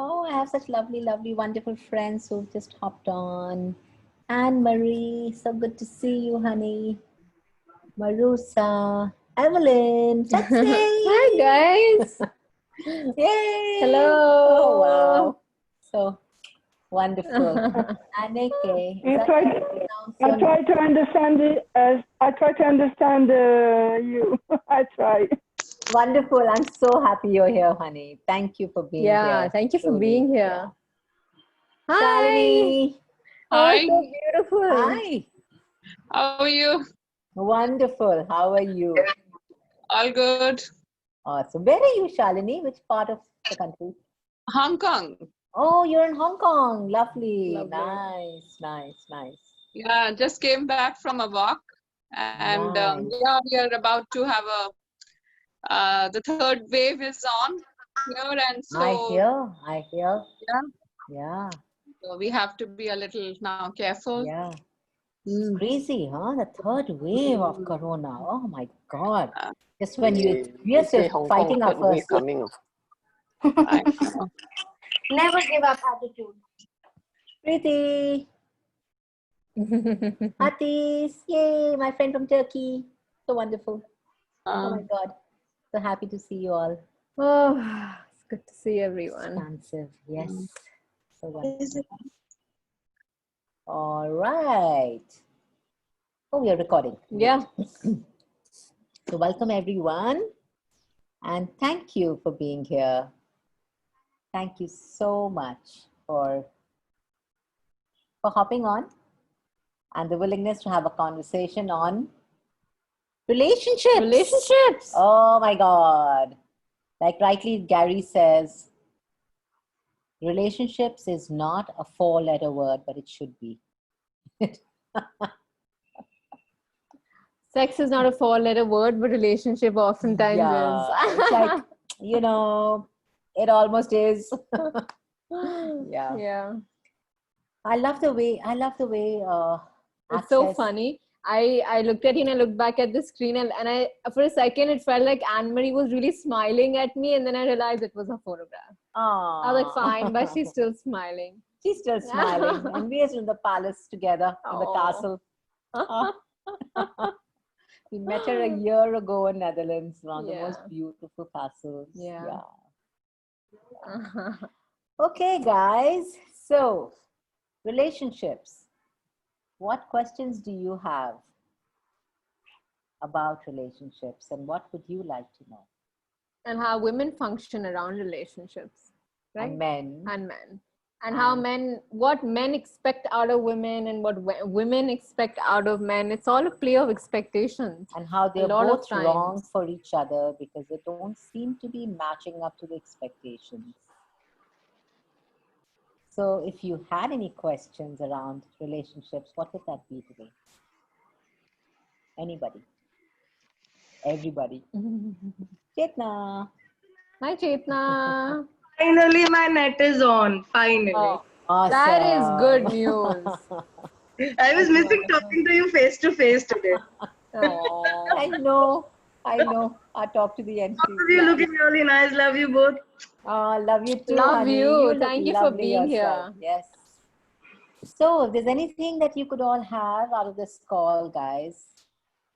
Oh, I have such lovely, lovely, wonderful friends who've just hopped on. Anne Marie, so good to see you, honey. Marusa, Evelyn, Hi Chatsy. guys. Yay! Hello. Oh, wow. So wonderful. Aneke, is I that try how you to, pronounce I your name? try to understand I try to understand you. I try. Wonderful. I'm so happy you're here, honey. Thank you for being Yeah, here. thank you for Truly. being Yeah. here. Hi. Shalini. Oh, Hi, so beautiful. Hi. how are you? Wonderful. How are you? All good. Awesome. Where are you, Shalini? Which part of the country? Hong Kong. Oh, you're in Hong Kong. Lovely. Lovely. Nice, nice, nice. Yeah, just came back from a walk, and Nice. yeah, we are about to have the third wave is on here, and I so hear. I hear. yeah, Yeah. so we have to be a little now careful. Yeah. Mm. Crazy, huh? The third wave of Corona. Oh my God. Uh, Just when They we're say still Hong Kong fighting our third wave first wave. coming. I know. Never give up attitude. Preeti. Atis. Yay, my friend from Turkey. So wonderful. Oh my God. So happy to see you all. Oh, it's good to see everyone. Expansive. Yes. So wonderful. All right. Oh, we are recording. Yeah. So welcome everyone. And thank you for being here. Thank you so much for hopping on and the willingness to have a conversation on relationships. Relationships. Oh my God. Like rightly Gary says, relationships is not a four-letter word, but it should be. Sex is not a four-letter word, but relationship oftentimes Yeah, it's like, you know, it almost is. Yeah. Yeah. I love the way It's so access. funny. I looked at you and I looked back at the screen and I for a second it felt like Anne Marie was really smiling at me, and then I realized it was a photograph. I was like, fine, but she's still smiling. She's still smiling, and we are still in the palace together in the Aw. castle. We met her a year ago in Netherlands, one of the most Yeah. beautiful castles. Yeah. Okay, guys. So, relationships. What questions do you have about relationships, and what would you like to know? And how women function around relationships, right? And men. And men. And how what men expect out of women and what women expect out of men. It's all a play of expectations. And how they're lot of both times. wrong for each other because they don't seem to be matching up to the expectations. So if you had any questions around relationships, what would that be today? Anybody? Everybody? Chetna. Hi, Chetna. Finally, my net is on. Finally. Oh, Awesome. that is good news. I was missing talking to you face to face today. Oh. I know. I'll talk to the end. You're looking really nice. Love you both. Love you too, Love honey. you. look Thank you for lovely being yourself. here. Yes. So if there's anything that you could all have out of this call, guys,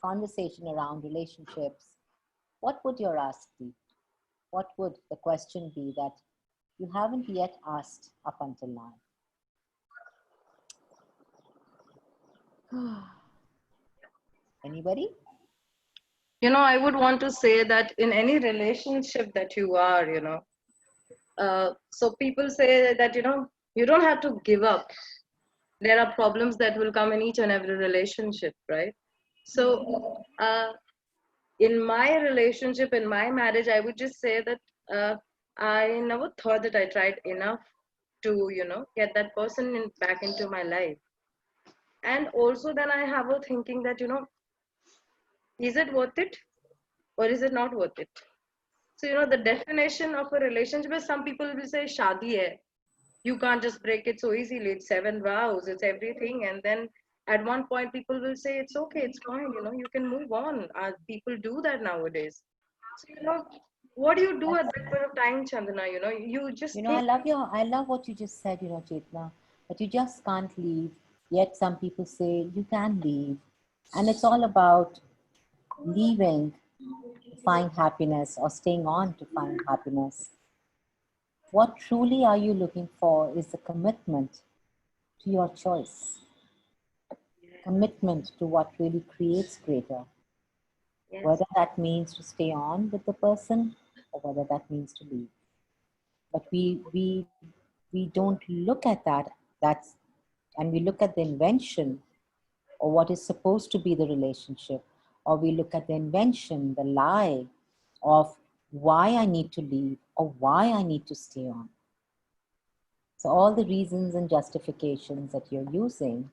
conversation around relationships, what would your ask be? What would the question be that you haven't yet asked up until now? Anybody? You know, I would want to say that in any relationship that you are, so people say that, you don't have to give up. There are problems that will come in each and every relationship, right? So, in my relationship, in my marriage, I would just say that I never thought that I tried enough to, get that person back into my life. And also then I have a thinking that, is it worth it or is it not worth it? So, the definition of a relationship is, some people will say shadi hai. You can't just break it so easily. It's 7 vows, it's everything. And then at one point people will say it's okay, it's fine, you can move on. People do that nowadays. So, what do you do at that point of time, Chandana? You just I love what you just said, Chetna, that you just can't leave. Yet some people say you can leave. And it's all about leaving to find happiness or staying on to find happiness. What truly are you looking for is the commitment to your choice. Commitment to what really creates greater. Yes. Whether that means to stay on with the person or whether that means to leave. But we don't look at that, and we look at the invention or what is supposed to be the relationship, or we look at the invention, the lie of why I need to leave or why I need to stay on. So all the reasons and justifications that you're using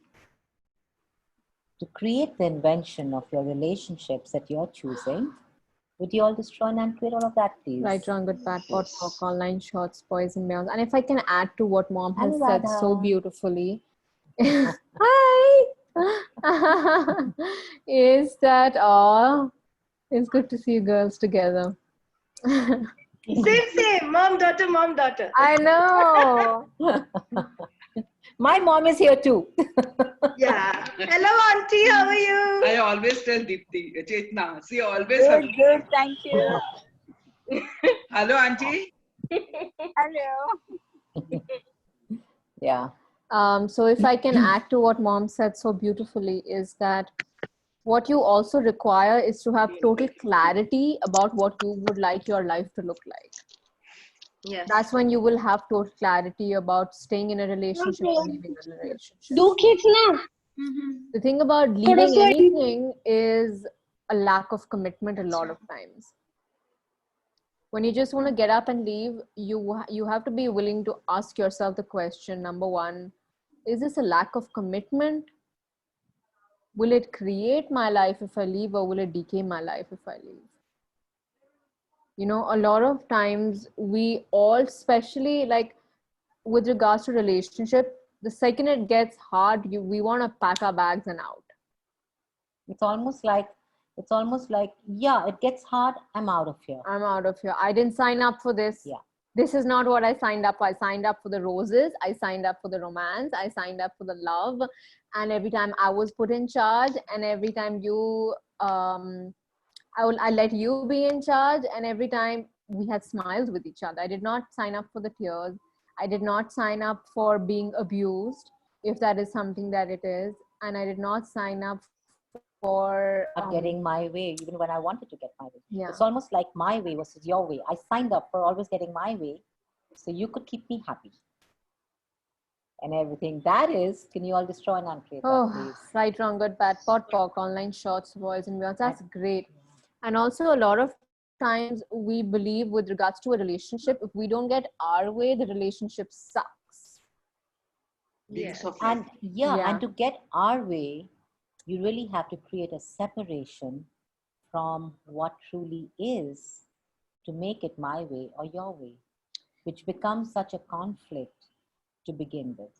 to create the invention of your relationships that you're choosing, would you all destroy and uncreate all of that, please? Right, wrong, good, bad, pot, talk, online shots, boys and beyond. And if I can add to what mom has Anuradha. said so beautifully, hi, is that it's good to see you girls together. Same, mom, daughter. I know. My mom is here too. Yeah. Hello, auntie. How are you? I always tell Deepti, Chetna, see always. Good, thank you. Hello, auntie. Hello. Yeah. So if I can add to what mom said so beautifully is that what you also require is to have total clarity about what you would like your life to look like. Yes. That's when you will have total clarity about staying in a relationship or leaving a relationship. The thing about leaving anything is a lack of commitment a lot of times. When you just want to get up and leave, you have to be willing to ask yourself the question, number one, is this a lack of commitment? Will it create my life if I leave, or will it decay my life if I leave? A lot of times we all, especially like with regards to relationship, the second it gets hard, we want to pack our bags and out. It's almost like, yeah, it gets hard. I'm out of here. I didn't sign up for this. Yeah. This is not what I signed up for. I signed up for the roses. I signed up for the romance. I signed up for the love. And every time I was put in charge, and every time I let you be in charge, and every time we had smiles with each other. I did not sign up for the tears. I did not sign up for being abused, if that is something that it is. And I did not sign up for not getting my way, even when I wanted to get my way. Yeah. It's almost like my way versus your way. I signed up for always getting my way, so you could keep me happy. And everything that is, can you all destroy and uncreate that, please? Right, wrong, good, bad, pot, talk, online shots, boys and beyond. That's great. And also a lot of times we believe with regards to a relationship, if we don't get our way, the relationship sucks. Yes. And and to get our way, you really have to create a separation from what truly is to make it my way or your way, which becomes such a conflict to begin with.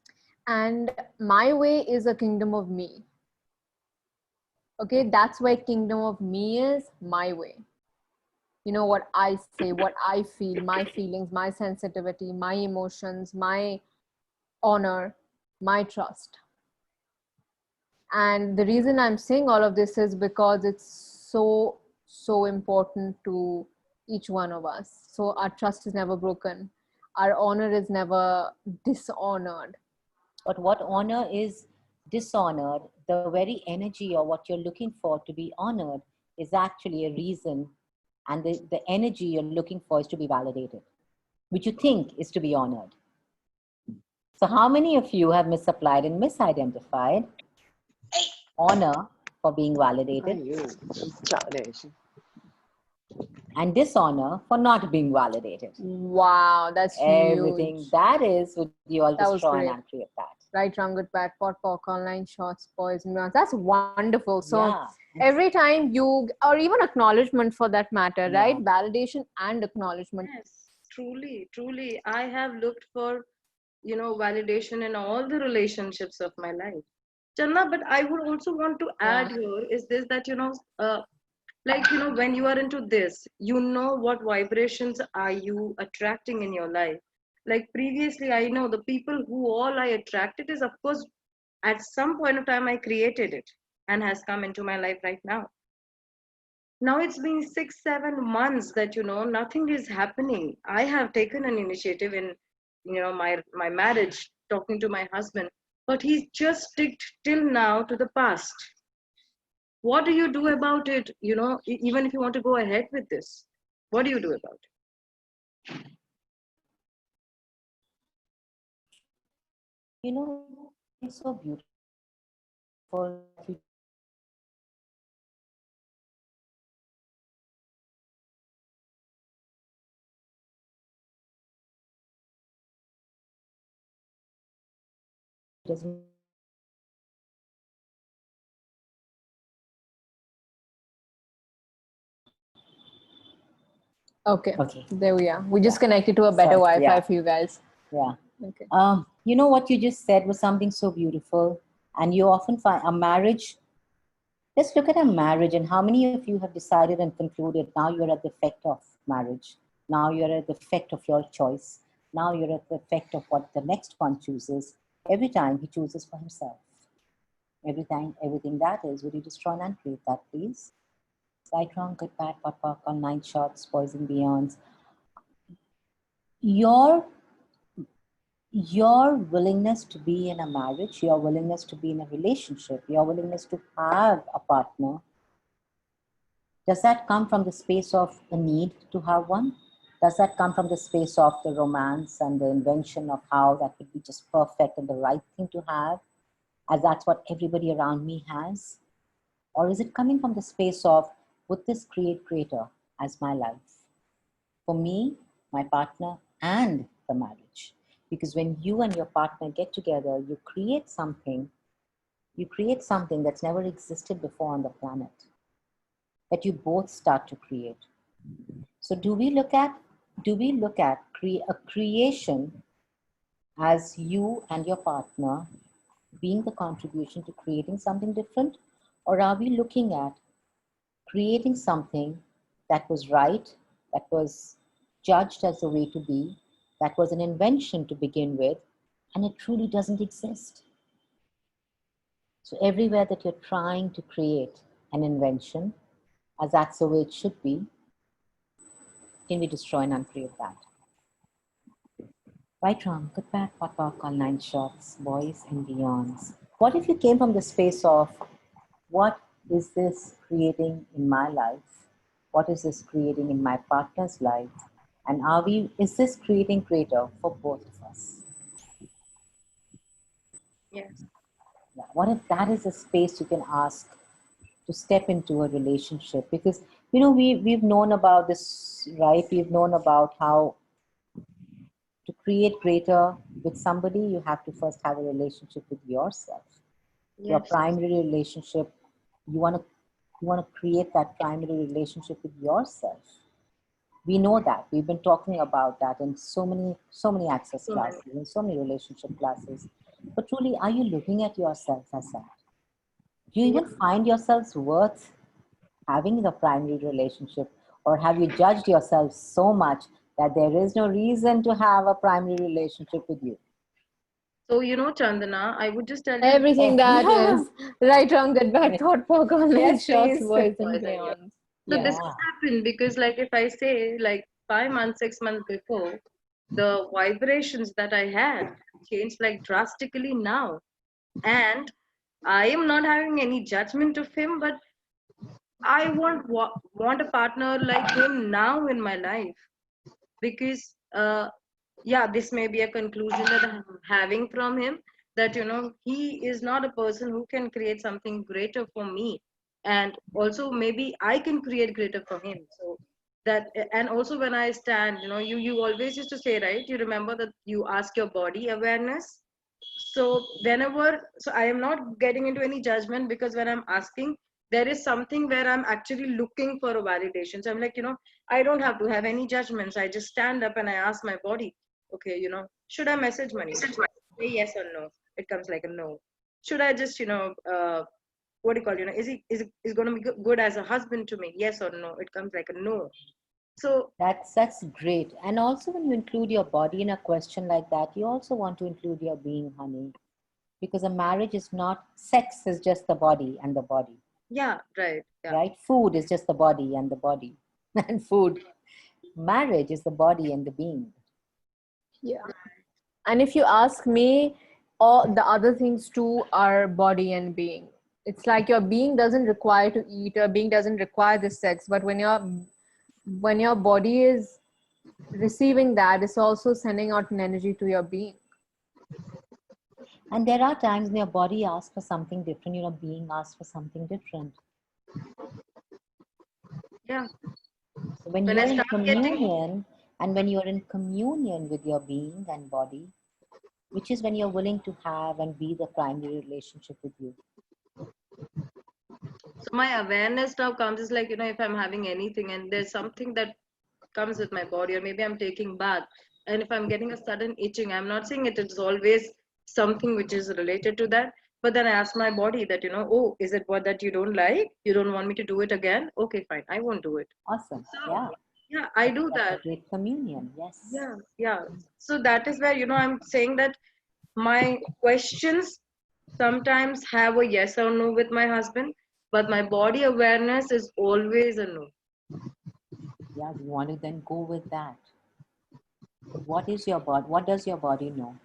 And my way is a kingdom of me. Okay, that's where kingdom of me is, my way. What I say, what I feel, my feelings, my sensitivity, my emotions, my honor, my trust. And the reason I'm saying all of this is because it's so important to each one of us. So our trust is never broken. Our honor is never dishonored. But what honor is dishonored, the very energy or what you're looking for to be honored is actually a reason, and the energy you're looking for is to be validated, which you think is to be honored. So how many of you have misapplied and misidentified honor for being validated and dishonor for not being validated? Wow, that's everything huge. That is, would you all That destroy was and uncreate that? Right, wrong, good, bad, pot, pork, online shots, boys and beyond. That's wonderful. So every time or even acknowledgement for that matter, right? Validation and acknowledgement. Yes, truly. I have looked for, validation in all the relationships of my life. Channa, but I would also want to add here is this, that, like, you know, when you are into this, you know what vibrations are you attracting in your life. Like previously, I know the people who all I attracted is, of course, at some point of time I created it and has come into my life right now. Now it's been 6 7 months that, you know, nothing is happening. I have taken an initiative in, you know, my marriage, talking to my husband, but he's just sticked till now to the past. What do you do about it? You know, even if you want to go ahead with this, what do you do about it? You know, it's so beautiful. You doesn't Okay. Okay. There we are. We just connected to a better Sorry, Wi-Fi yeah. for you guys. Yeah. Okay. You know what you just said was something so beautiful, and you often find a marriage. Let's look at a marriage and how many of you have decided and concluded now you're at the effect of marriage. Now you're at the effect of your choice. Now you're at the effect of what the next one chooses. Every time he chooses for himself. Every time, everything that is, would you destroy and uncreate that, please? Right, wrong, good, bad, pot, popcorn, 9 shots, poison, beyonds. Your willingness to be in a marriage, your willingness to be in a relationship, your willingness to have a partner, does that come from the space of the need to have one? Does that come from the space of the romance and the invention of how that would be just perfect and the right thing to have, as that's what everybody around me has? Or is it coming from the space of, would this create greater as my life? For me, my partner, and the marriage. Because when you and your partner get together, you create something that's never existed before on the planet, that you both start to create. So do we look at a creation as you and your partner being the contribution to creating something different? Or are we looking at creating something that was right, that was judged as the way to be, that was an invention to begin with, and it truly doesn't exist? So everywhere that you're trying to create an invention, as that's the way it should be, can we destroy and uncreate that? Right, wrong, good, bad, pot, all 9 shots, boys and beyonds. What if you came from the space of, what is this creating in my life? What is this creating in my partner's life? And is this creating greater for both of us? Yes. Yeah. What if that is a space you can ask to step into a relationship? Because, you know, we've known about this, right? We've known about how to create greater with somebody, you have to first have a relationship with yourself. Yes. Your primary relationship, you want to create that primary relationship with yourself. We know that. We've been talking about that in so many access classes, in so many relationship classes. But truly, are you looking at yourself as that? Do you even find yourselves worth having the primary relationship? Or have you judged yourself so much that there is no reason to have a primary relationship with you? So, you know, Chandana, I would just tell you Everything that is right, wrong, good, bad, thought, popcorn, 9 shots, please. boys and beyond. So Yeah. this has happened because, like, if I say like 5 months, 6 months before, the vibrations that I had changed like drastically now, and I am not having any judgment of him, but I want a partner like him now in my life, because yeah, this may be a conclusion that I'm having from him, that, you know, he is not a person who can create something greater for me, and also maybe I can create greater for him. So that, and also when I stand, you know, you always used to say, right, you remember that you ask your body awareness. So so I am not getting into any judgment, because when I'm asking, there is something where I'm actually looking for a validation. So I'm like, you know, I don't have to have any judgments. I just stand up and I ask my body, okay, you know, should I message Manish? Say yes or no. It comes like a no. Should I just, you know, what do you call, is going to be good as a husband to me? Yes or no? It comes like a no. So That's great. And also when you include your body in a question like that, you also want to include your being, honey. Because a marriage is not, sex is just the body and the body. yeah, right. Yeah. Right? Food is just the body and the body. And food. Marriage is the body and the being. Yeah. And if you ask me, all the other things too are body and being. It's like your being doesn't require to eat, your being doesn't require the sex, but when your body is receiving that, it's also sending out an energy to your being. And there are times when your body asks for something different, your being asks for something different. Yeah. So when you're in communion, and when you're in communion with your being and body, which is when you're willing to have and be the primary relationship with you. So my awareness now comes is like, if I'm having anything and there's something that comes with my body, or maybe I'm taking bath, and if I'm getting a sudden itching, I'm not saying it is always something which is related to that, but then I ask my body that, oh, is it what that you don't like? You don't want me to do it again? Okay, fine. I won't do it. Awesome. So, Yeah. Yeah, I do that. Great communion. Yes. Yeah. Yeah. So that is where, I'm saying that my questions sometimes have a yes or no with my husband, but my body awareness is always a no. Yeah, you want to then go with that. What is your body? What does your body know?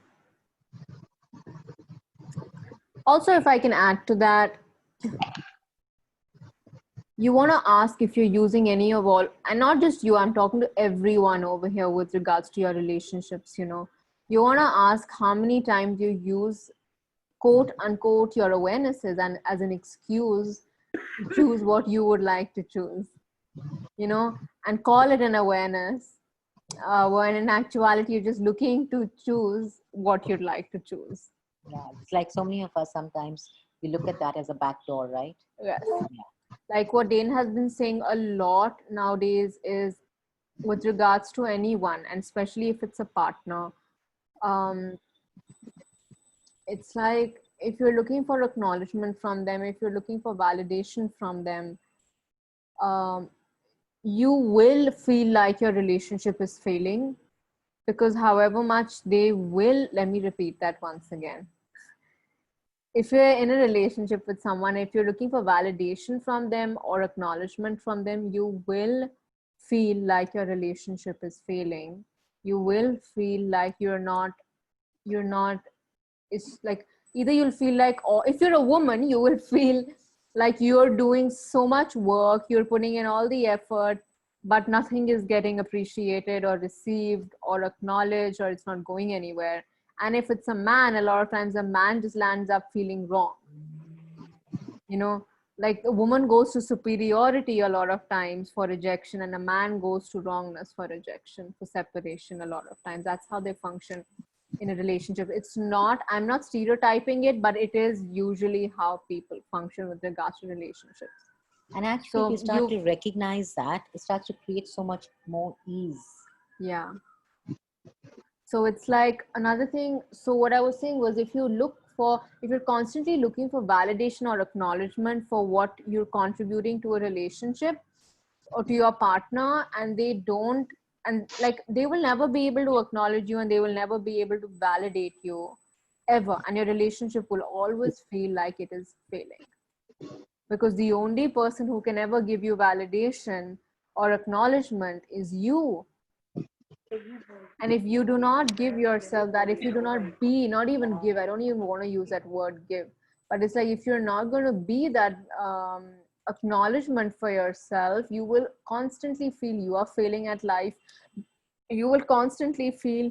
Also, if I can add to that, you want to ask if you're using any of all, and not just you, I'm talking to everyone over here with regards to your relationships, you want to ask how many times you use quote unquote your awarenesses and as an excuse to choose what you would like to choose, and call it an awareness, when in actuality you're just looking to choose what you'd like to choose. Yeah, it's like so many of us sometimes we look at that as a back door, right? Yes. Like what Dane has been saying a lot nowadays is with regards to anyone, and especially if it's a partner, it's like if you're looking for acknowledgement from them, if you're looking for validation from them, you will feel like your relationship is failing, because however much they will, let me repeat that once again. If you're in a relationship with someone, if you're looking for validation from them or acknowledgement from them, you will feel like your relationship is failing. You will feel like you're not, it's like either you'll feel like, or if you're a woman, you will feel like you're doing so much work, you're putting in all the effort, but nothing is getting appreciated or received or acknowledged, or it's not going anywhere. And if it's a man, a lot of times a man just lands up feeling wrong. Like a woman goes to superiority a lot of times for rejection, and a man goes to wrongness for rejection, for separation a lot of times. That's how they function in a relationship. I'm not stereotyping it, but it is usually how people function with regards to relationships. And actually, if you start to recognize that, it starts to create so much more ease. Yeah. So it's like another thing. So what I was saying was, if you're constantly looking for validation or acknowledgement for what you're contributing to a relationship or to your partner, and they don't, and like they will never be able to acknowledge you, and they will never be able to validate you ever, and your relationship will always feel like it is failing, because the only person who can ever give you validation or acknowledgement is you. And if you do not give yourself that, if you do not be, not even give, I don't even want to use that word give, but it's like if you're not going to be that acknowledgement for yourself, you will constantly feel you are failing at life. You will constantly feel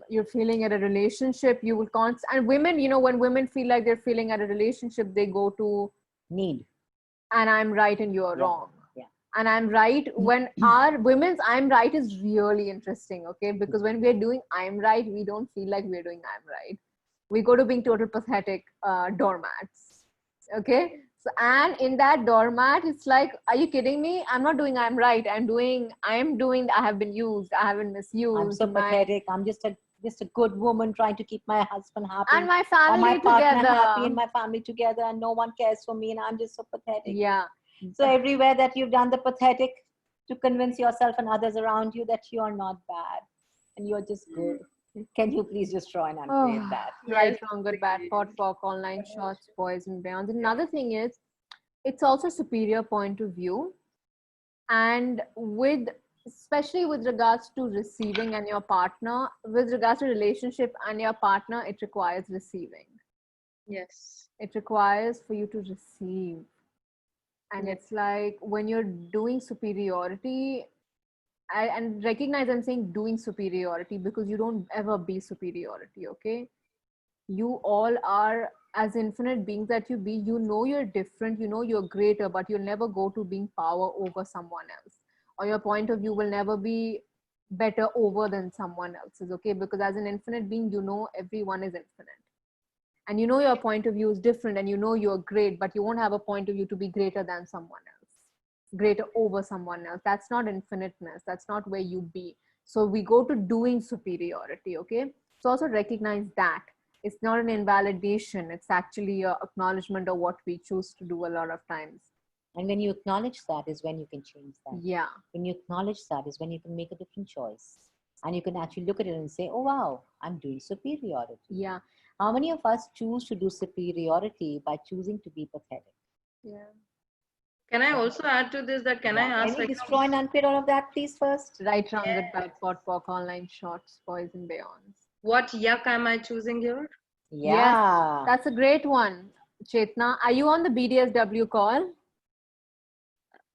you're feeling at a relationship. You will and women, when women feel like they're feeling at a relationship, they go to need, and I'm right and you're wrong. And I'm right. When our women's I'm right is really interesting, okay? Because when we're doing I'm right, we don't feel like we're doing I'm right. We go to being total pathetic doormats, okay? So, and in that doormat, it's like, are you kidding me? I'm not doing I'm right. I'm doing, I have been used. I have been misused. I'm so pathetic. I'm just a just a good woman trying to keep my husband happy And my or family my partner happy together. and my family together, and no one cares for me, and I'm just so pathetic. Yeah. So everywhere that you've done the pathetic to convince yourself and others around you that you're not bad and you're just good. Can you please just try and uncreate that? Right, Yes, wrong, good, bad, pot, pork, online shots, boys and beyond. Another thing is, it's also superior point of view. And with, especially with regards to receiving and your partner, with regards to relationship and your partner, it requires receiving. yes. It requires for you to receive. And Yes. it's like when you're doing superiority, and recognize I'm saying doing superiority because you don't ever be superiority, okay? You all are, as infinite beings that you be, you know you're different, you know you're greater, but you'll never go to being power over someone else, or your point of view will never be better over than someone else's, okay? Because as an infinite being, you know everyone is infinite, and you know your point of view is different, and you know you're great, but you won't have a point of view to be greater than someone else, greater over someone else. That's not infiniteness, that's not where you be. So we go to doing superiority, okay? So also recognize that it's not an invalidation, it's actually a acknowledgement of what we choose to do a lot of times. And when you acknowledge that is when you can change that. Yeah. When you acknowledge that is when you can make a different choice. And you can actually look at it and say, oh, wow, I'm doing superiority. Yeah. How many of us choose to do superiority by choosing to be pathetic? Yeah. Can I also add to this that can I ask, Can you like, destroy and uncreate all of that, please, first? Right, wrong, good, bad, pot, pork, online shots, boys and beyonds. what yuck am I choosing here? Yeah. That's a great one. Chetna, are you on the BDSW call?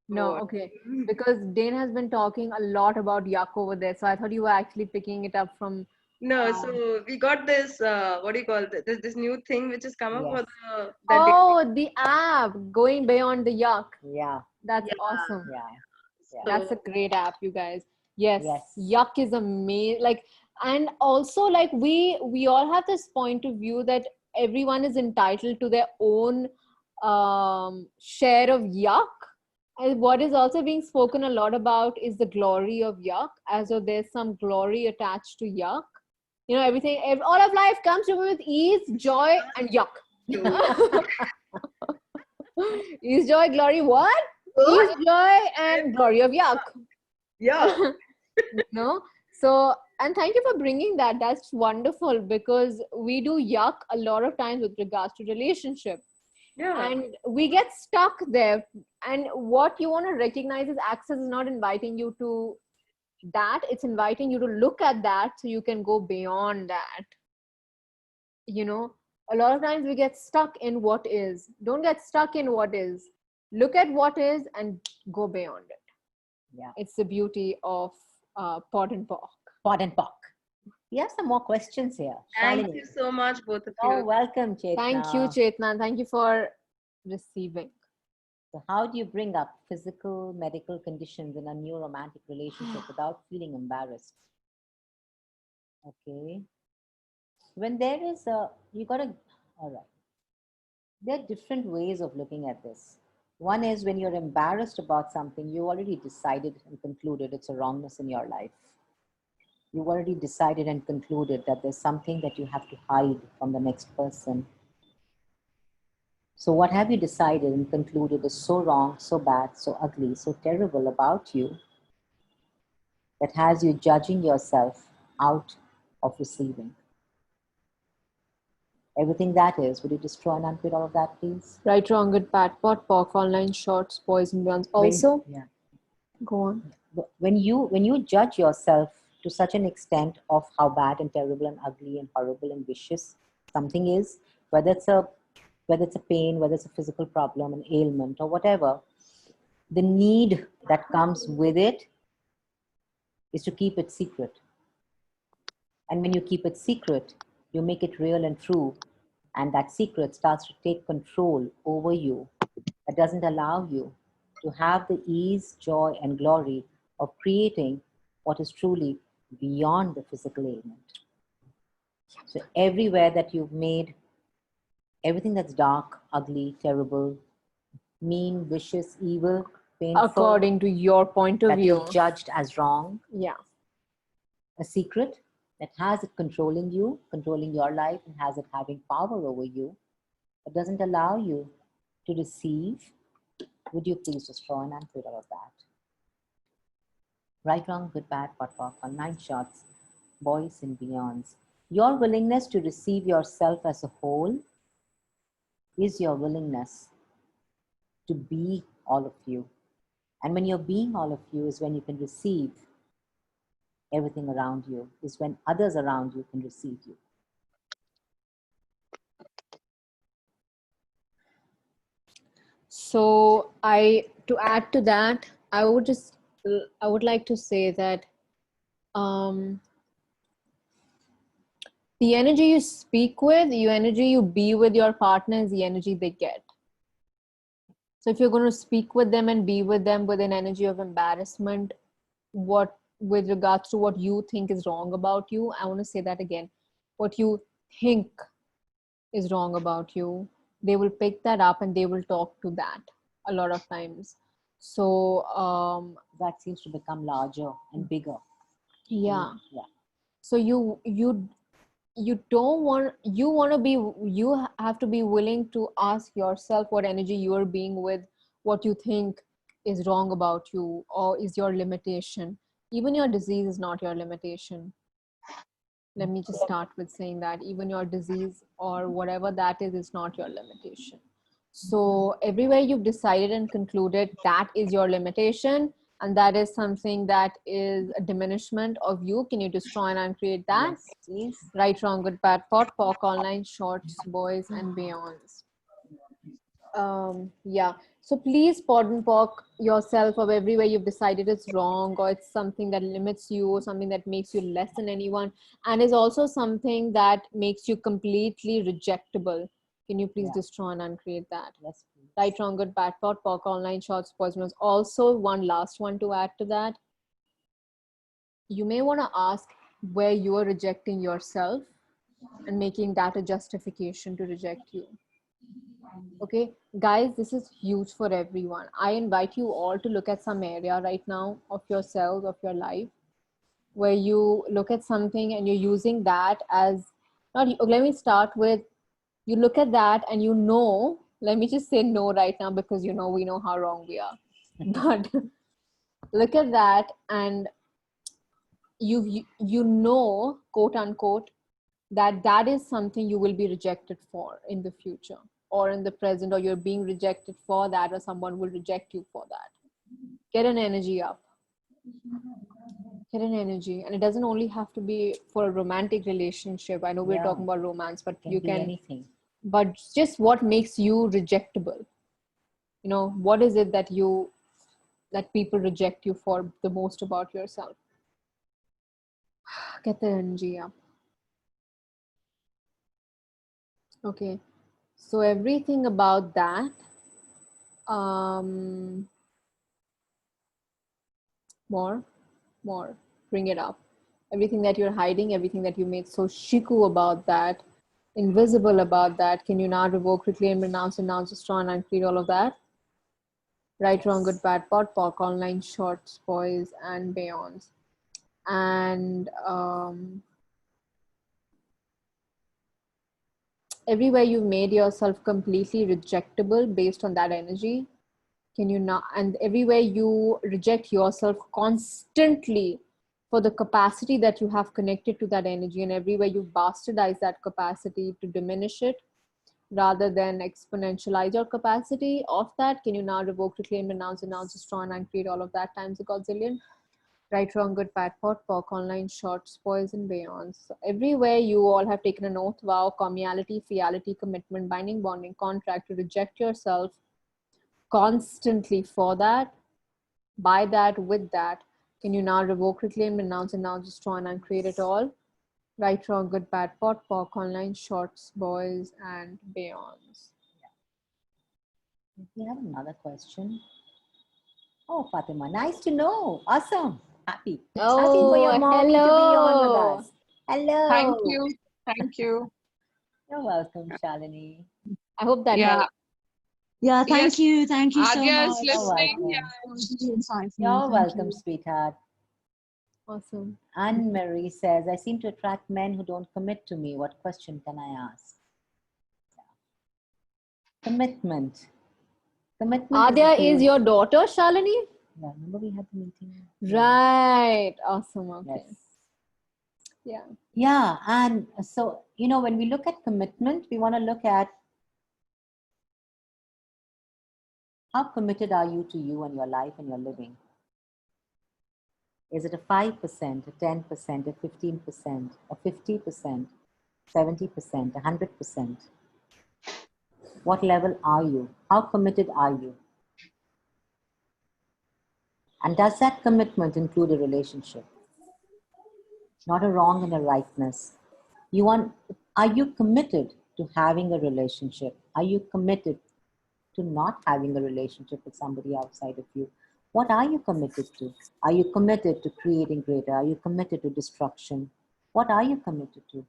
No, Oh. okay. Because Dane has been talking a lot about yuck over there. So I thought you were actually picking it up from. No, so we got this, what do you call it? This new thing which has come up for Yes. the, Oh, the app, Going Beyond the Yuck. Yeah. That's Yeah. awesome. Yeah. Yeah. That's a great app, you guys. Yes. Yes. Yuck is amazing. Like, and also like we all have this point of view that everyone is entitled to their own share of yuck. And what is also being spoken a lot about is the glory of yuck, as though there's some glory attached to yuck. You know, everything, all of life comes to me with ease, joy, and yuck. Ease, joy, glory, what? Ease, joy, and glory of yuck. Yeah. No? So, and thank you for bringing that. That's wonderful, because we do yuck a lot of times with regards to relationship. Yeah. And we get stuck there. And what you want to recognize is access is not inviting you to that, it's inviting you to look at that so you can go beyond that. You know, a lot of times we get stuck in what is. Don't get stuck in what is. Look at what is and go beyond it. Yeah. It's the beauty of pot and pork. Pot and pork. We have some more questions here. Thank Shalini. you so much, both of Oh, you. welcome, Chetna. Thank you, Chetna. Thank you for receiving. So how do you bring up physical, medical conditions in a new romantic relationship without feeling embarrassed? Okay. When there is a, all right. There are different ways of looking at this. One is when you're embarrassed about something, you already decided and concluded it's a wrongness in your life. You already decided and concluded that there's something that you have to hide from the next person. So what have you decided and concluded is so wrong, so bad, so ugly, so terrible about you that has you judging yourself out of receiving? Everything that is, would you destroy and uncreate all of that, please? Right, wrong, good, bad, pot, pork, online shorts, boys and beyonds. Also, Yeah. go on. When you judge yourself to such an extent of how bad and terrible and ugly and horrible and vicious something is, whether it's a pain, whether it's a physical problem, an ailment, or whatever, the need that comes with it is to keep it secret. And when you keep it secret, you make it real and true, and that secret starts to take control over you. That doesn't allow you to have the ease, joy, and glory of creating what is truly beyond the physical ailment. So everywhere that you've made everything that's dark, ugly, terrible, mean, vicious, evil, painful, According to your point of that view. you've judged as wrong, Yeah. a secret, that has it controlling you, controlling your life, and has it having power over you, but doesn't allow you to receive, would you please destroy and unclear all of that? Right, wrong, good, bad, pot, pop, on 9 shots, boys and beyonds. Your willingness to receive yourself as a whole is your willingness to be all of you. And when you're being all of you is when you can receive everything around you, is when others around you can receive you. So to add to that, I would like to say that the energy you speak with, the energy you be with your partner is the energy they get. So if you're going to speak with them and be with them with an energy of embarrassment, with regards to what you think is wrong about you, I want to say that again. What you think is wrong about you, they will pick that up and they will talk to that a lot of times. So that seems to become larger and bigger. Yeah. Yeah. So you have to be willing to ask yourself what energy you are being with, what you think is wrong about you or is your limitation. Even your disease is not your limitation. Let me just start with saying that even your disease or whatever that is not your limitation. So everywhere you've decided and concluded that is your limitation, and that is something that is a diminishment of you, can you destroy and uncreate that? Yes, please. Right, wrong, good, bad, pot, POC, online, shorts, boys, and beyonds. Yeah. So please pod and POC yourself of everywhere you've decided it's wrong or it's something that limits you or something that makes you less than anyone and is also something that makes you completely rejectable. Can you please destroy and uncreate that? Yes, please. Right, wrong, good, bad, POC, online, shorts, boys, beyonds. Also, one last one to add to that. You may want to ask where you are rejecting yourself and making that a justification to reject you. Okay, guys, this is huge for everyone. I invite you all to look at some area right now of yourselves, of your life, where you look at something and you're using that as, let me start with, you look at that and you know, let me just say no right now because we know how wrong we are. But look at that and you know, quote unquote, that is something you will be rejected for in the future or in the present, or you're being rejected for that, or someone will reject you for that. Get an energy up. Get an energy. And it doesn't only have to be for a romantic relationship. I know we're talking about romance, but you can anything. But just what makes you rejectable? What is it that people reject you for the most about yourself? Get the energy up. Okay, so everything about that, more, bring it up. Everything that you're hiding, everything that you made so shiku about that, invisible about that, can you now revoke, reclaim, renounce, destroy, and uncreate all of that? Right, wrong, good, bad, pot, POC, online, shorts, boys, and beyonds. And everywhere you've made yourself completely rejectable based on that energy, can you not? And everywhere you reject yourself constantly for the capacity that you have connected to that energy, and everywhere you bastardize that capacity to diminish it rather than exponentialize your capacity of that, can you now revoke, reclaim, renounce, destroy, and uncreate all of that times a godzillion? Right, wrong, good, bad, pot, POC, online, shorts, boys, and beyonds. So everywhere you all have taken an oath, vow, communality, fidelity, commitment, binding, bonding, contract to reject yourself constantly for that, by that, with that, can you now revoke, reclaim, renounce, destroy, and uncreate it all? Right, wrong, good, bad, pot, POC, online, shorts, boys, and beyonds. We have another question. Oh, Fatima, nice to know. Awesome. Happy. Oh, happy for your mommy to be on hello. with us. Hello. Thank you. Thank you. You're welcome, Shalini. I hope that Yeah. helped. Yeah, thank Yes. you. Thank you so Adya much. is listening. You're Yeah. welcome. You're welcome, sweetheart. Awesome. Anne Marie says, I seem to attract men who don't commit to me. What question can I ask? Commitment. Commitment. Adya is is your daughter, Shalini? Yeah, remember we had the meeting? Right. Awesome. Okay. Yes. Yeah. Yeah, and so, you know, when we look at commitment, we want to look at how committed are you to you and your life and your living? Is it a 5%, a 10%, a 15%, a 50%, 70%, 100%? What level are you? How committed are you? And does that commitment include a relationship? Not a wrong and a rightness. Are you committed to having a relationship? Are you committed to not having a relationship with somebody outside of you? What are you committed to? Are you committed to creating greater? Are you committed to destruction? What are you committed to?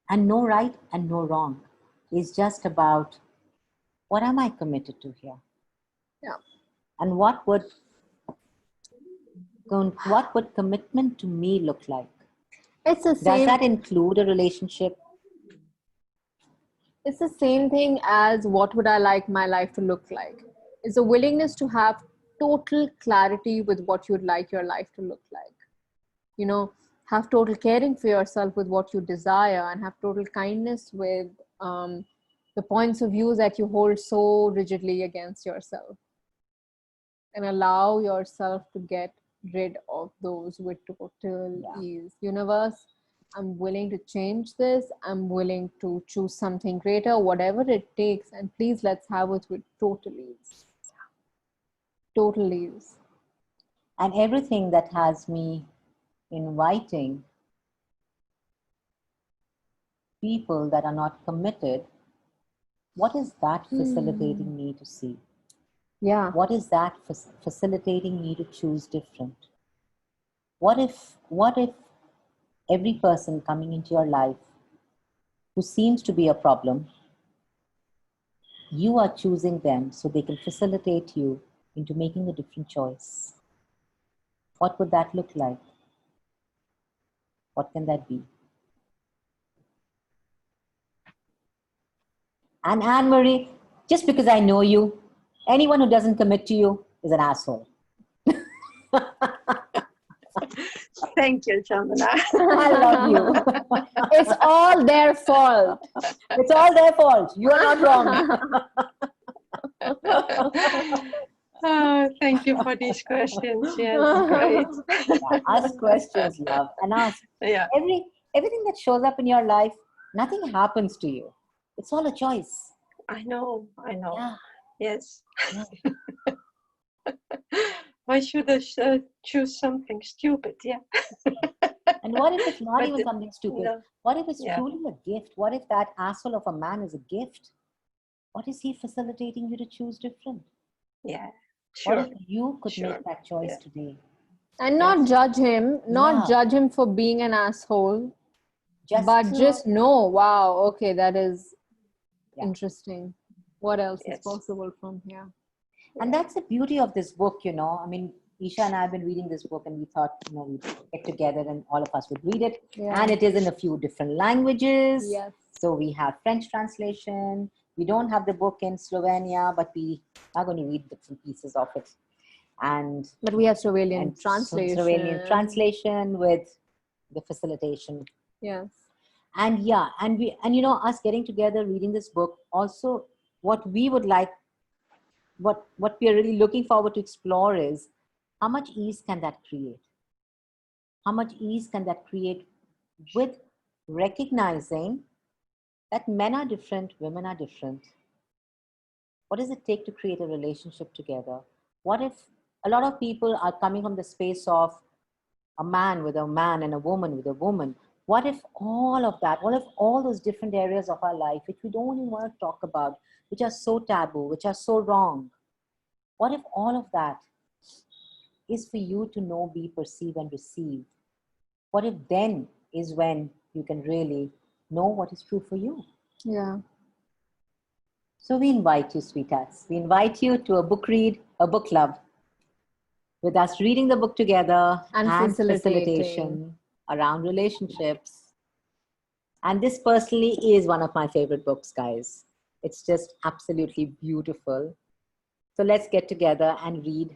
And no right and no wrong. It's just about, what am I committed to here? Yeah. And what would commitment to me look like? It's the Does same. that include a relationship? It's the same thing as what would I like my life to look like. It's a willingness to have total clarity with what you'd like your life to look like. You know, have total caring for yourself with what you desire, and have total kindness with the points of view that you hold so rigidly against yourself. And allow yourself to get rid of those with total ease. Universe, I'm willing to change this. I'm willing to choose something greater, whatever it takes. And please, let's have it with total ease. Total ease. And everything that has me inviting people that are not committed, what is that facilitating me to see? Yeah. What is that facilitating me to choose different? What if every person coming into your life who seems to be a problem, you are choosing them so they can facilitate you into making a different choice? What would that look like? What can that be? And Anne-Marie, just because I know you, anyone who doesn't commit to you is an asshole. Thank you, Chandana. I love you. It's all their fault. It's all their fault. You are not wrong. Thank you for these questions. Yes, great. Yeah, ask questions, love, and ask. Yeah. Everything that shows up in your life, nothing happens to you. It's all a choice. I know. Yeah. Yes. Yeah. Why should I choose something stupid? Yeah. And what if it's not But even something stupid? no. What if it's Yeah. truly a gift? What if that asshole of a man is a gift? What is he facilitating you to choose different? Yeah. What Sure. if you could Sure. make that choice Yeah. today? And not judge him, not Yeah. judge him for being an asshole, but to- just know, wow, okay, that is Yeah. interesting. What else is Yes. possible from here? And that's the beauty of this book, you know. I mean, Isha and I have been reading this book, and we thought, you know, we'd get together and all of us would read it. Yeah. And it is in a few different languages. Yes. So we have French translation. We don't have the book in Slovenia, but we are going to read bits and pieces of it. But we have Slovenian translation. Slovenian translation with the facilitation. Yes. And yeah, and you know, us getting together, reading this book, also what we would like, what we are really looking forward to explore is, how much ease can that create? How much ease can that create with recognizing that men are different, women are different? What does it take to create a relationship together? What if a lot of people are coming from the space of a man with a man and a woman with a woman? What if all of that, what if all those different areas of our life, which we don't even want to talk about, which are so taboo, which are so wrong, what if all of that is for you to know, be, perceive, and receive? What if then is when you can really know what is true for you? Yeah. So we invite you, sweethearts. We invite you to a book read, a book club. with us reading the book together And facilitation around relationships. And this personally is one of my favorite books, guys. It's just absolutely beautiful. So let's get together and read.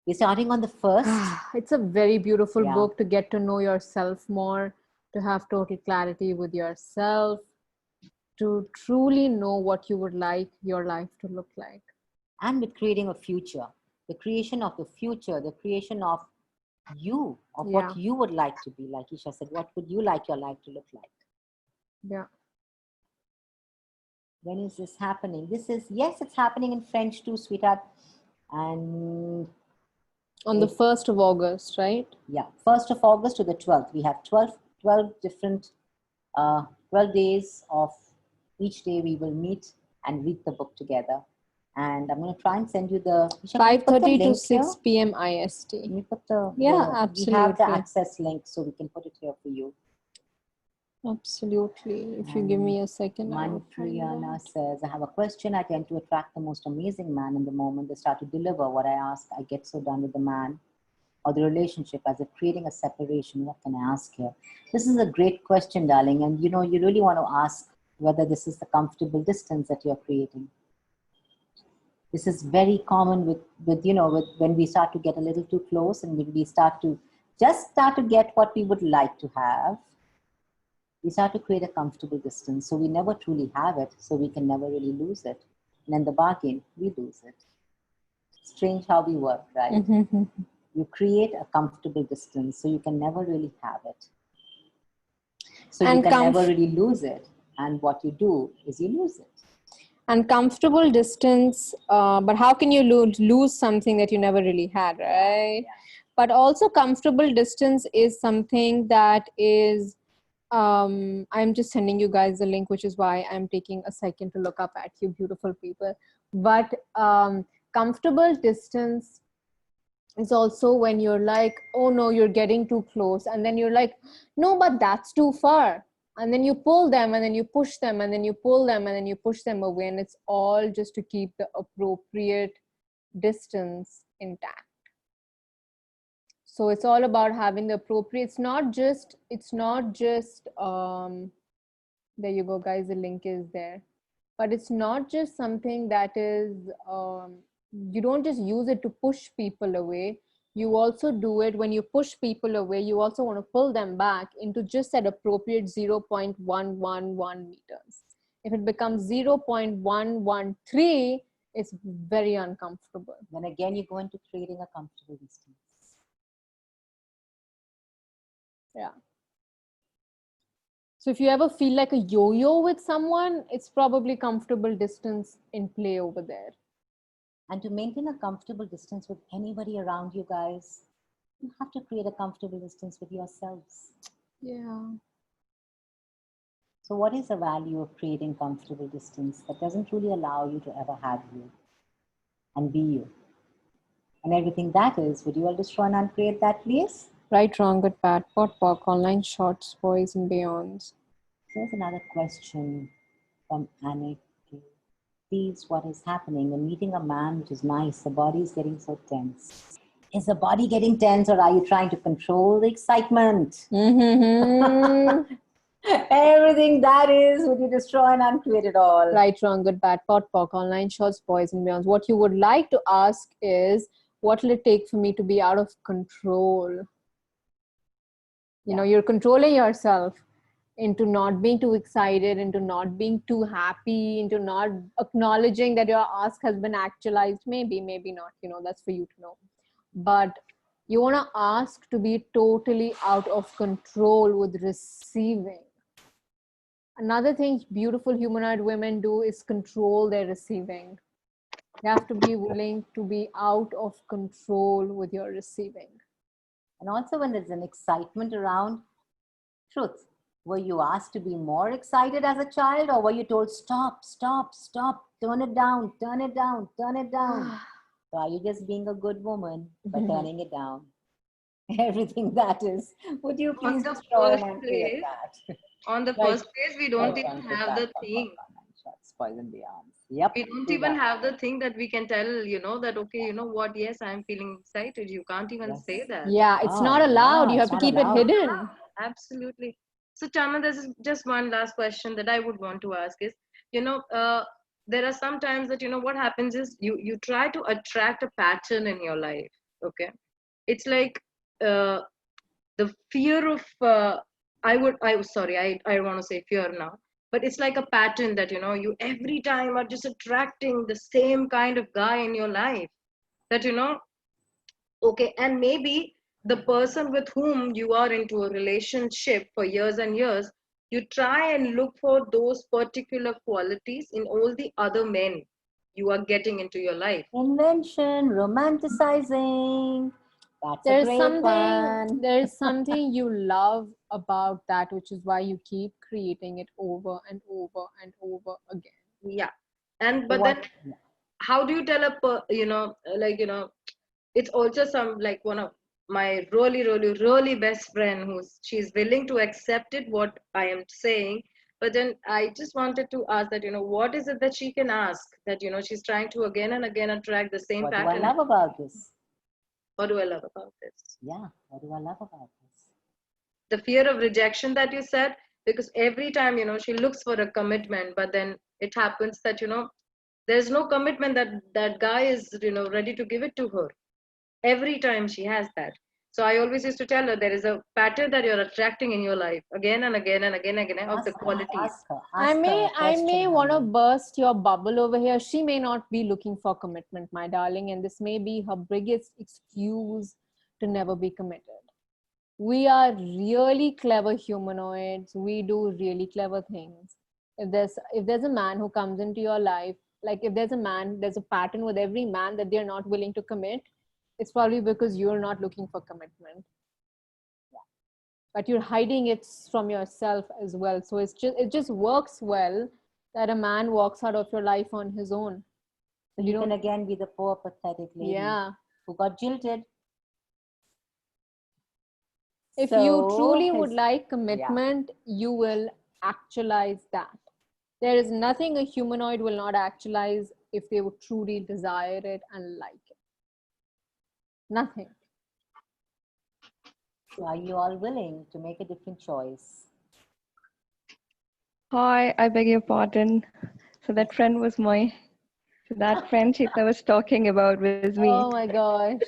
We're starting on the first. It's a very beautiful Yeah. book to get to know yourself more, to have total clarity with yourself, to truly know what you would like your life to look like. And with creating a future, the creation of the future, the creation of you, of what you would like to be. Like Isha said, what would you like your life to look like? Yeah. When is this happening? This is, yes, it's happening in French too, sweetheart. And On the 1st of August, right? yeah, 1st of August to the 12th. We have 12 different, 12 days of each day we will meet and read the book together. And I'm going to try and send you the 5:30 to 6 p.m. IST. Can you put the, Yeah, we have the absolutely. access link, so we can put it here for you. Absolutely. If you give me a second, I will find Mantriana out. says, I have a question. I tend to attract the most amazing man in the moment they start to deliver what I ask. I get so done with the man or the relationship as if creating a separation. What can I ask here? This is a great question, darling. And you know, you really want to ask whether this is the comfortable distance that you're creating. This is very common with when we start to get a little too close and when we start to get what we would like to have. We start to create a comfortable distance. So we never truly have it. So we can never really lose it. And in the bargain, we lose it. Strange how we work, right? Mm-hmm. You create a comfortable distance. So you can never really have it. So you can never really lose it. And what you do is you lose it. And comfortable distance, but how can you lose something that you never really had, right? Yeah. But also comfortable distance is something that is, I'm just sending you guys the link, which is why I'm taking a second to look up at you beautiful people. But comfortable distance is also when you're like, oh no, you're getting too close. And then you're like, no, but that's too far. And then you pull them and then you push them and then you pull them and then you push them away. And it's all just to keep the appropriate distance intact. So it's all about having the appropriate, it's not just, there you go guys, the link is there. But it's not just something that is, you don't just use it to push people away. You also do it when you push people away, you also want to pull them back into just that appropriate 0.111 meters. If it becomes 0.113, it's very uncomfortable. Then again, you go into creating a comfortable distance. Yeah. So if you ever feel like a yo-yo with someone, it's probably comfortable distance in play over there. And to maintain a comfortable distance with anybody around you guys, you have to create a comfortable distance with yourselves. Yeah. So what is the value of creating comfortable distance that doesn't really allow you to ever have you and be you? And everything that is, would you all destroy and uncreate that, please? Right, wrong, good, bad, pot, pock, online shorts, boys and beyonds. Here's another question from Anik. Please, what is happening when meeting a man, which is nice, the body is getting so tense? Is the body getting tense or are you trying to control the excitement? Mm-hmm. Everything that is, would you destroy and uncreate it all? Right, wrong, good, bad, pot, pock, online shorts, boys and beyonds. What you would like to ask is, what will it take for me to be out of control? You know, you're controlling yourself into not being too excited, into not being too happy, into not acknowledging that your ask has been actualized. Maybe, maybe not, you know, that's for you to know. But you want to ask to be totally out of control with receiving. Another thing beautiful humanoid women do is control their receiving. You have to be willing to be out of control with your receiving. And also when there's an excitement around, truth. Were you asked to be more excited as a child or were you told, stop, stop, stop, turn it down, turn it down, turn it down? So are you just being a good woman by turning it down? Everything that is, would you please destroy and uncreate that? On the first place, we don't even have the thing. poison the arms. Yep. We don't do even that. have the thing that we can tell, that, okay, you know what, yes, I'm feeling excited. You can't even Yes. say that. Yeah, it's Oh, not allowed. yeah, You have it's to not keep it allowed. hidden. Absolutely. So, Chana, there's just one last question that I would want to ask is, there are some times that, what happens is you try to attract a pattern in your life. Okay. It's like the fear of, I don't want to say fear now, but it's like a pattern that, you every time are just attracting the same kind of guy in your life that, okay, and maybe the person with whom you are into a relationship for years and years, you try and look for those particular qualities in all the other men you are getting into your life. Invention, romanticizing. That's a great one. There's something you love about that, which is why you keep creating it over and over and over again. Yeah. But What? then how do you tell it's also like one of my really, really, really best friend she's willing to accept it, what I am saying. But then I just wanted to ask that, what is it that she can ask that, she's trying to again and again attract the same What do I pattern? love about this? What do I love about this? Yeah, what do I love about this? The fear of rejection that you said, because every time, she looks for a commitment, but then it happens that, there's no commitment that guy is, ready to give it to her. Every time she has that. So I always used to tell her there is a pattern that you're attracting in your life again and again and again and again of the qualities. Ask her. I may want to burst your bubble over here. She may not be looking for commitment, my darling, and this may be her biggest excuse to never be committed. We are really clever humanoids. We do really clever things. If there's a man who comes into your life, like if there's a pattern with every man that they're not willing to commit, it's probably because you're not looking for commitment. Yeah. But you're hiding it from yourself as well. So it just works well that a man walks out of your life on his own. You can again be the poor, pathetic lady who got jilted. If you truly would like commitment, you will actualize that. There is nothing a humanoid will not actualize if they would truly desire it and like it. Nothing. So are you all willing to make a different choice? Hi, I beg your pardon. So that friendship I was talking about was me. Oh my gosh.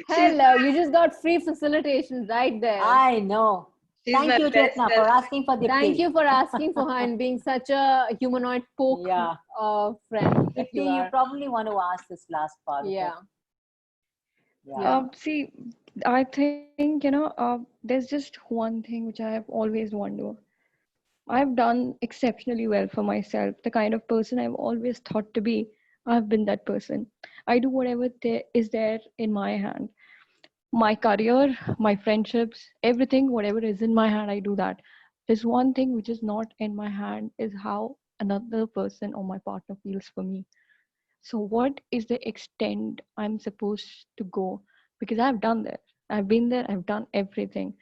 Hello, you just got free facilitations right there. I know. Thank you, Chetna, for asking for Dipti. Thank you for asking for her and being such a humanoid poke friend. Dipti, you probably want to ask this last part. Yeah. See, I think, there's just one thing which I have always wondered. I've done exceptionally well for myself. The kind of person I've always thought to be, I've been that person. I do whatever is there in my hand. My career, my friendships, everything, whatever is in my hand, I do that. There's one thing which is not in my hand is how another person or my partner feels for me. So what is the extent I'm supposed to go? Because I've done that. I've been there, I've done everything.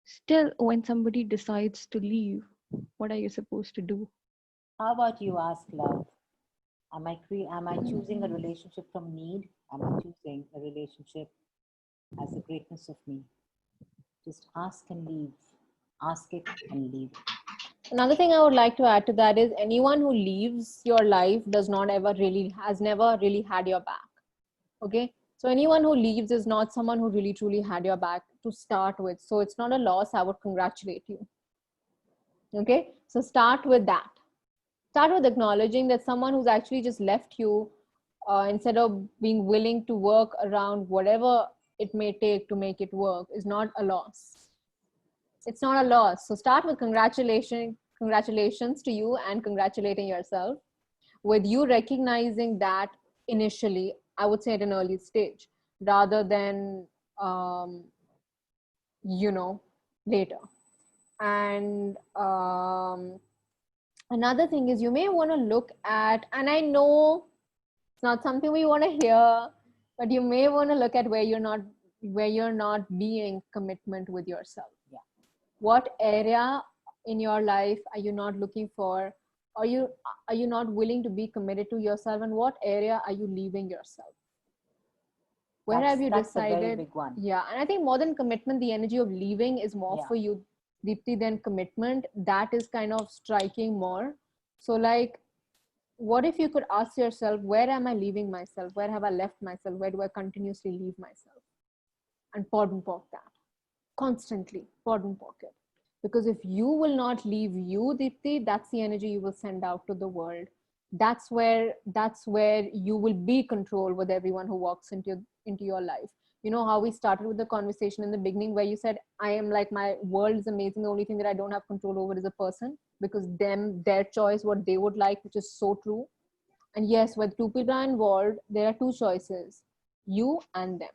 Still, when somebody decides to leave, what are you supposed to do? How about you ask love? Am I choosing a relationship from need? Am I choosing a relationship as the greatness of me? Just ask and leave. Ask it and leave. Another thing I would like to add to that is anyone who leaves your life has never really had your back. Okay. So anyone who leaves is not someone who really truly had your back to start with. So it's not a loss. I would congratulate you. Okay. So start with that. Start with acknowledging that someone who's actually just left you, instead of being willing to work around whatever it may take to make it work, is not a loss. It's not a loss. So start with congratulations to you and congratulating yourself with you recognizing that initially, I would say at an early stage, rather than, later. And another thing is you may want to look at, and I know it's not something we want to hear, but you may want to look at where you're not being commitment with yourself. Yeah. What area in your life are you not looking for Are you not willing to be committed to yourself, and what area are you leaving yourself? Where have you That's a very decided? big one. Yeah, and I think more than commitment, the energy of leaving is more Yeah. for you, Deepti, than commitment. That is kind of striking more. So like, what if you could ask yourself, where am I leaving myself? Where have I left myself? Where do I continuously leave myself? And pardon poke that. Constantly, pardon pocket. Because if you will not leave you, Deepti, that's the energy you will send out to the world. That's where you will be control with everyone who walks into your life. You know how we started with the conversation in the beginning where you said, I am like, my world is amazing. The only thing that I don't have control over is a person, because their choice, what they would like, which is so true. And yes, when two people are involved, there are two choices, you and them.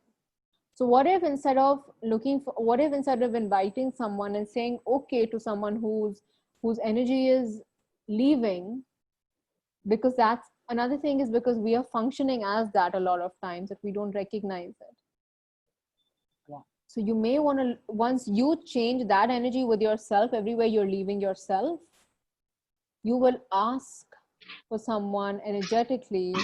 So what if instead of inviting someone and saying okay to someone whose energy is leaving, because that's another thing, is because we are functioning as that a lot of times that we don't recognize it. Yeah. So you may want to, once you change that energy with yourself, everywhere you're leaving yourself, you will ask for someone energetically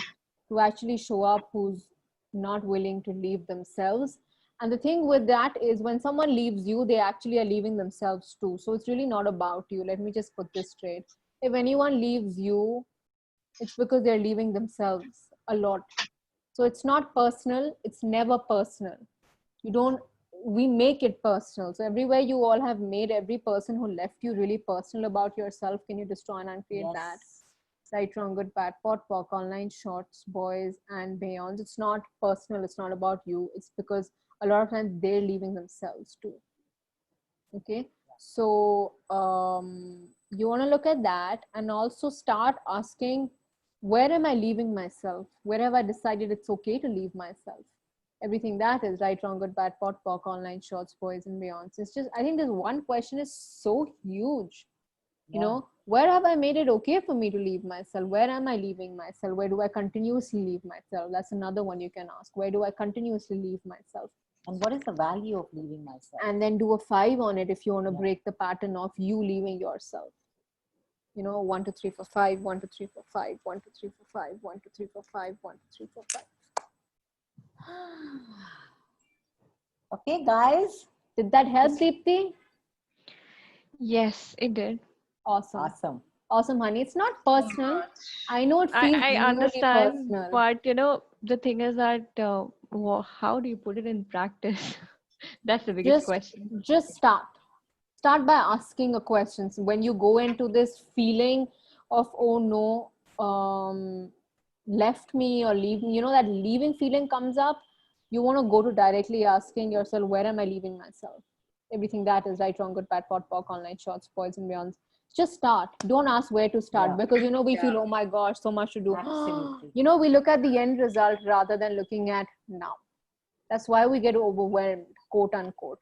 to actually show up who's not willing to leave themselves. And the thing with that is, when someone leaves you, they actually are leaving themselves too. So it's really not about you. Let me just put this straight. If anyone leaves you, it's because they're leaving themselves a lot. So it's not personal. It's never personal. We make it personal. So everywhere you all have made every person who left you really personal about yourself. Can you destroy and uncreate that? Right, wrong, good, bad, pot, pock, online, shorts, boys, and beyond. It's not personal. It's not about you. It's because a lot of times they're leaving themselves too. Okay. So you want to look at that and also start asking, where am I leaving myself? Where have I decided it's okay to leave myself? Everything that is right, wrong, good, bad, pot, pock, online, shorts, boys, and beyond. It's just, I think this one question is so huge. You know, where have I made it okay for me to leave myself? Where am I leaving myself? Where do I continuously leave myself? That's another one you can ask. Where do I continuously leave myself? And what is the value of leaving myself? And then do a 5 on it if you want to break the pattern of you leaving yourself. You know, 1, 2, 3, 4, 5, 1, 2, 3, 4, 5, 1, 2, 3, 4, 5, 1, 2, 3, 4, 5, 1, 2, 3, 4, 5. Okay, guys. Did that help, Deepti? Yes, it did. Awesome, honey. It's not personal. I know it feels I really understand, personal. but you know, the thing is that how do you put it in practice? That's the biggest question. Just start by asking a question. So when you go into this feeling of, oh no, left me or leave me, you know, that leaving feeling comes up, you want to go to directly asking yourself, where am I leaving myself? Everything that is right, wrong, good, bad, pot, pock, online, shorts, boys, and beyond. Just start. Don't ask where to start, because you know, we feel, oh my gosh, so much to do. Absolutely. You know, we look at the end result rather than looking at now. That's why we get overwhelmed, quote unquote,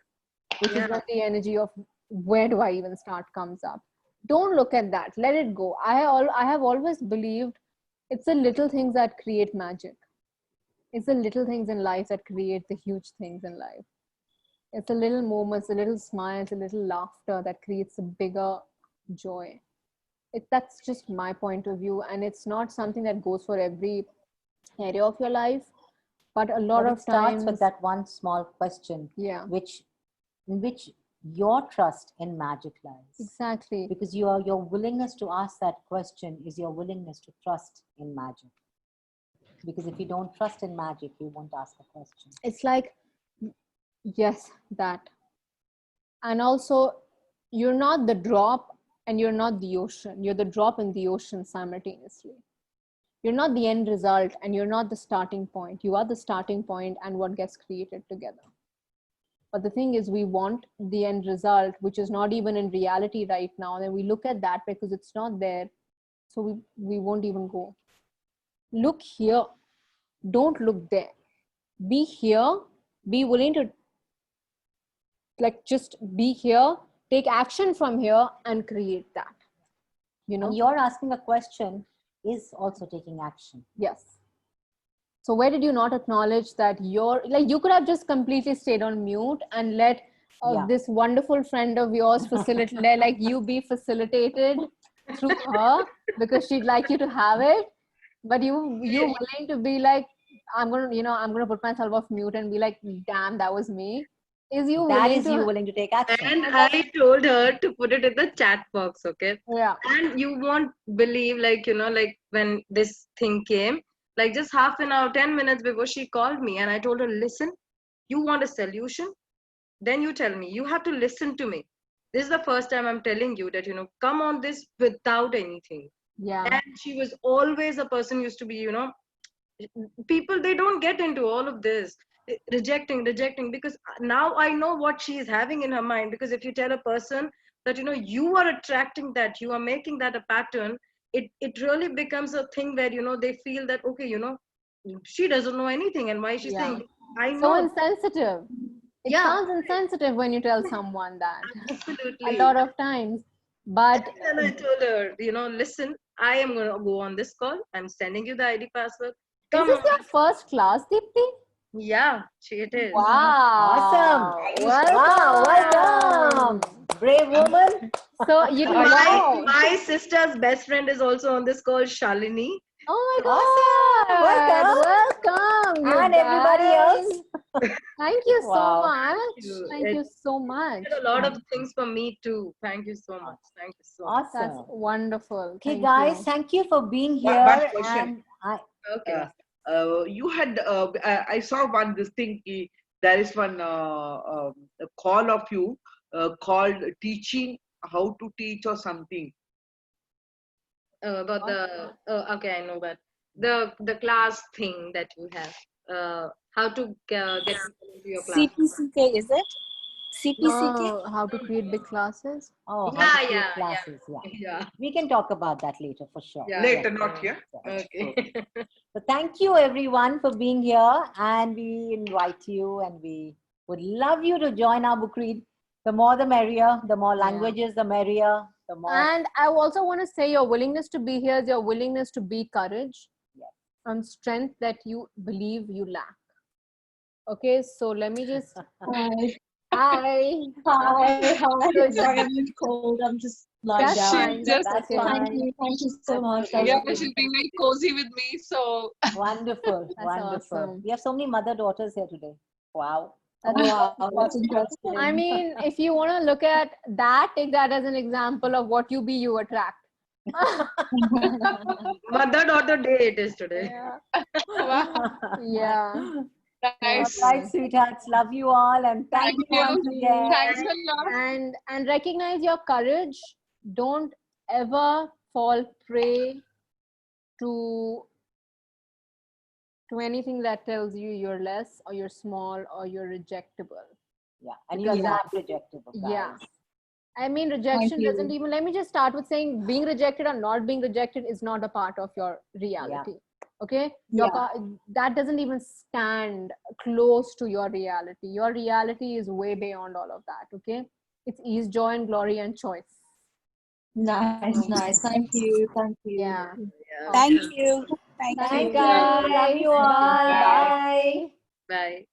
which is when the energy of where do I even start comes up. Don't look at that. Let it go. I have always believed it's the little things that create magic. It's the little things in life that create the huge things in life. It's the little moments, the little smiles, the little laughter that creates a bigger joy. That's just my point of view, and it's not something that goes for every area of your life, but a lot of times starts with that one small question, in which your trust in magic lies. Exactly. Because your willingness to ask that question is your willingness to trust in magic. Because if you don't trust in magic, you won't ask a question. It's like, yes, that. And also, you're not the drop and you're not the ocean. You're the drop in the ocean simultaneously. You're not the end result and you're not the starting point. You are the starting point and what gets created together. But the thing is, we want the end result, which is not even in reality right now. And then we look at that because it's not there. So we won't even go. Look here. Don't look there. Be here. Be willing to, like, just be here. Take action from here and create that. You know? And you're asking a question is also taking action. Yes. So where did you not acknowledge that you could have just completely stayed on mute and let this wonderful friend of yours facilitate, like you be facilitated through her because she'd like you to have it, but you willing to be like, I'm gonna put myself off mute and be like, damn, that was me. Is you That willing is to you willing to take action. And I told her to put it in the chat box, okay? yeah. And you won't believe, like, like when this thing came, like just half an hour, 10 minutes before she called me, and I told her, listen, you want a solution? Then you tell me. You have to listen to me. This is the first time I'm telling you that, come on this without anything. Yeah. And she was always a person used to be, people, they don't get into all of this. Rejecting, because now I know what she is having in her mind. Because if you tell a person that, you are attracting that, you are making that a pattern, it really becomes a thing where, they feel that, okay, she doesn't know anything. And why is she saying, I know. So insensitive. It sounds insensitive when you tell someone that. Absolutely. A lot of times. But then I told her, listen, I am going to go on this call. I'm sending you the ID password. Is this your first class, Deepti? Yeah, it is. Wow. Awesome. Welcome. Brave woman. So you didn't know. My sister's best friend is also on this call, Shalini. Oh my God. Welcome. You And everybody guys. else. Thank you so Wow. much. Thank you so much. A lot of things for me too. Thank you so much. Thank you so much. That's Awesome. wonderful. Okay, Thank guys, you. thank you for being One here. question. And Okay. You had I saw this thing, there is one a call of you called teaching how to teach or something. About the okay, I know that the class thing that you have. How to get people into your class. CPCK, is it? CPCK? No, how to create big classes? how to create Yeah. classes. Yeah. We can talk about that later for sure. Yeah. Later, not here. Okay. So thank you everyone for being here, and we invite you, and we would love you to join our book read. The more the merrier, the more languages the merrier, the more. And I also want to say your willingness to be here is your willingness to be courage and strength that you believe you lack. Okay, so let me just. Hi. Hi. Hi. So Sorry, I'm really cold. I'm just lying That's down. fine. That's That's okay. fine. Thank you so much. Yeah, she's being very cozy with me. So Wonderful. That's Wonderful. awesome. We have so many mother daughters here today. Wow. Wow, that's interesting. I mean, if you want to look at that, take that as an example of what you be, you attract. Mother daughter day it is today. Yeah. nice. All right, sweethearts. Love you all, and thank you once again. Thanks a lot. And recognize your courage. Don't ever fall prey to anything that tells you you're less or you're small or you're rejectable. Yeah, and you're not rejectable, guys. Yeah. I mean, rejection doesn't even, let me just start with saying being rejected or not being rejected is not a part of your reality. Okay? That doesn't even stand close to your reality. Your reality is way beyond all of that. Okay? It's ease, joy, and glory and choice. Nice. Thank you. Yeah. Thank you. Thank you. Love you all. Bye. Bye.